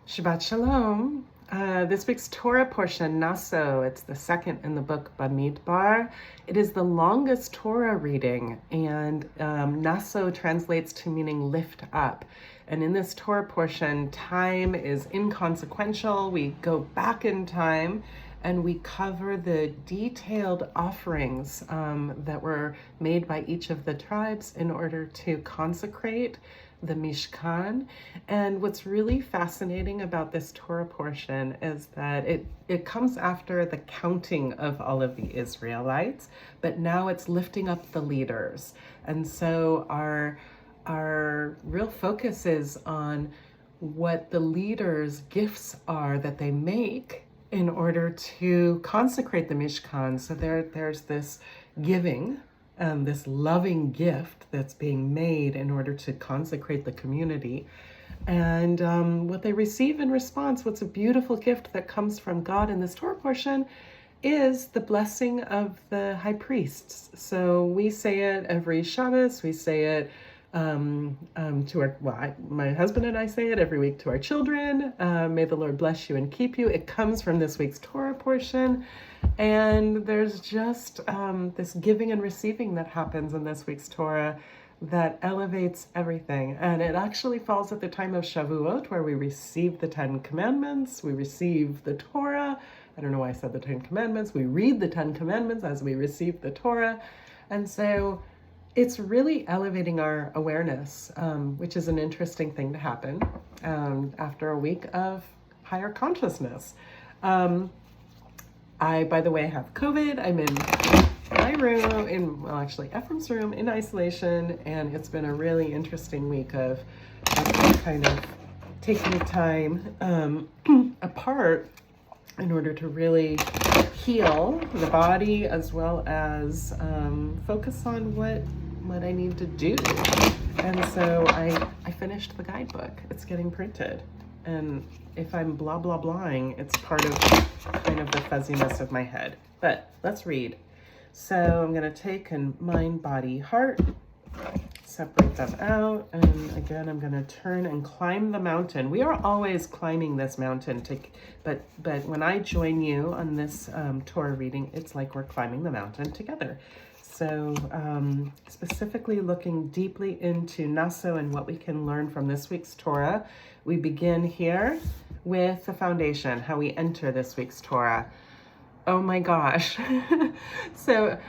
Shabbat Shalom. This week's Torah portion, Naso, it's the second in the book Bamidbar. It is the longest Torah reading, and Naso translates to meaning lift up. And in this Torah portion, time is inconsequential. We go back in time and we cover the detailed offerings that were made by each of the tribes in order to consecrate the Mishkan. And what's really fascinating about this Torah portion is that it comes after the counting of all of the Israelites, but now it's lifting up the leaders. And so our real focus is on what the leaders' gifts are that they make in order to consecrate the Mishkan. So there's this giving, this loving gift that's being made in order to consecrate the community. And what they receive in response, what's a beautiful gift that comes from God in this Torah portion, is the blessing of the high priests. So we say it every Shabbos, we say it to our, my husband and I say it every week to our children. May the Lord bless you and keep you. It comes from this week's Torah portion. And there's just this giving and receiving that happens in this week's Torah that elevates everything. And it actually falls at the time of Shavuot, where we receive the 10 Commandments, we receive the Torah. I don't know why I said the 10 Commandments. We read the 10 Commandments as we receive the Torah. And so it's really elevating our awareness, which is an interesting thing to happen after a week of higher consciousness. I, by the way, have COVID. I'm in my room, actually Ephraim's room, in isolation, and it's been a really interesting week of kind of taking time apart in order to really heal the body, as well as focus on what I need to do. And so I finished the guidebook. It's getting printed. And if I'm blah, blah, blahing, it's part of kind of the fuzziness of my head. But let's read. So I'm going to take mind, body, heart, separate them out. And again, I'm going to turn and climb the mountain. We are always climbing this mountain, but when I join you on this Torah reading, it's like we're climbing the mountain together. So specifically looking deeply into Naso and what we can learn from this week's Torah, we begin here with the foundation, how we enter this week's Torah. Oh my gosh. So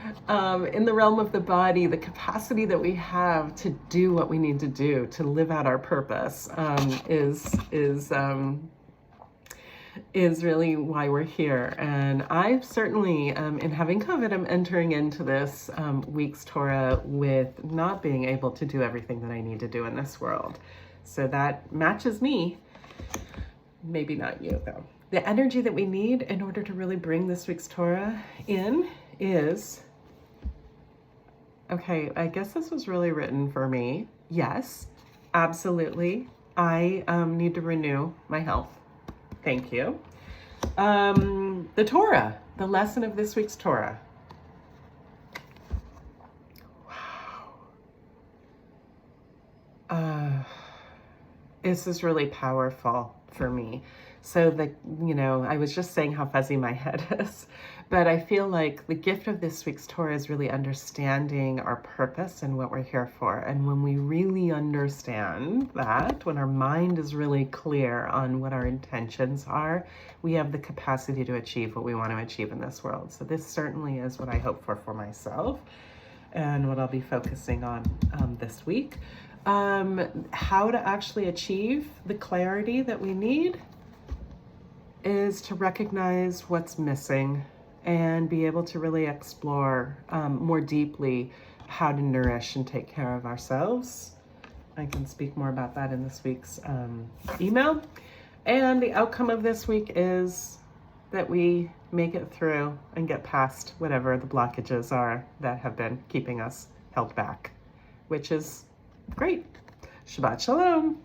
in the realm of the body, the capacity that we have to do what we need to do, to live out our purpose, is really why we're here. And I certainly, in having COVID, I'm entering into this week's Torah with not being able to do everything that I need to do in this world. So that matches me. Maybe not you, though. The energy that we need in order to really bring this week's Torah in is, okay, I guess this was really written for me. Yes, absolutely. I need to renew my health. Thank you. The Torah, the lesson of this week's Torah. Wow. This is really powerful for me. So I was just saying how fuzzy my head is, but I feel like the gift of this week's Torah is really understanding our purpose and what we're here for. And when we really understand that, when our mind is really clear on what our intentions are, we have the capacity to achieve what we want to achieve in this world. So this certainly is what I hope for myself and what I'll be focusing on this week. How to actually achieve the clarity that we need is to recognize what's missing and be able to really explore more deeply how to nourish and take care of ourselves. I can speak more about that in this week's email. And the outcome of this week is that we make it through and get past whatever the blockages are that have been keeping us held back, which is great. Shabbat Shalom.